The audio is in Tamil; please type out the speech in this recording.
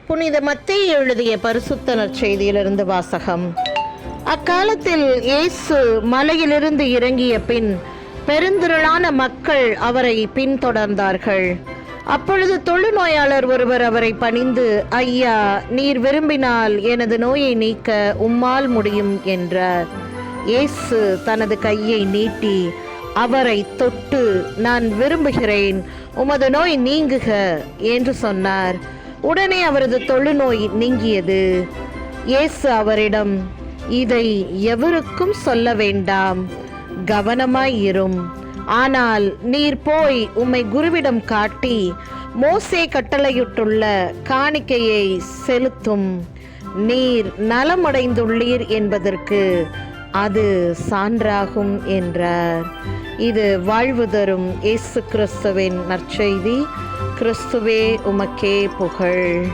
புனித மத்தேயு எழுதிய பரிசுத்த நற்செய்தியிலிருந்து வாசகம். அக்காலத்தில் இயேசு மலையிலிருந்து இறங்கிய பின் பெருந்திரளான மக்கள் அவரை பின்தொடர்ந்தார்கள். அப்பொழுது தொழுநோயாளர் ஒருவர் அவரை பணிந்து, ஐயா, நீர் விரும்பினால் எனது நோயை நீக்க உம்மால் முடியும் என்றார். இயேசு தனது கையை நீட்டி அவரை தொட்டு, நான் விரும்புகிறேன், உமது நோய் நீங்குக என்று சொன்னார். உடனே அவரது தொழுநோய் நீங்கியது. இயேசு அவரிடம், இதை எவருக்கும் சொல்ல வேண்டாம், கவனமாயிரும். ஆனால் நீர் போய் உம்மை குருவிடம் காட்டி மோசே கட்டளையிட்டுள்ள காணிக்கையை செலுத்தும். நீர் நலமடைந்துள்ளீர் என்பதற்கு அது சான்றாகும் என்றார். இது வாழ்வு தரும் இயேசு கிறிஸ்துவின் நற்செய்தி. கிறிஸ்துவே உமக்கே புகழ்.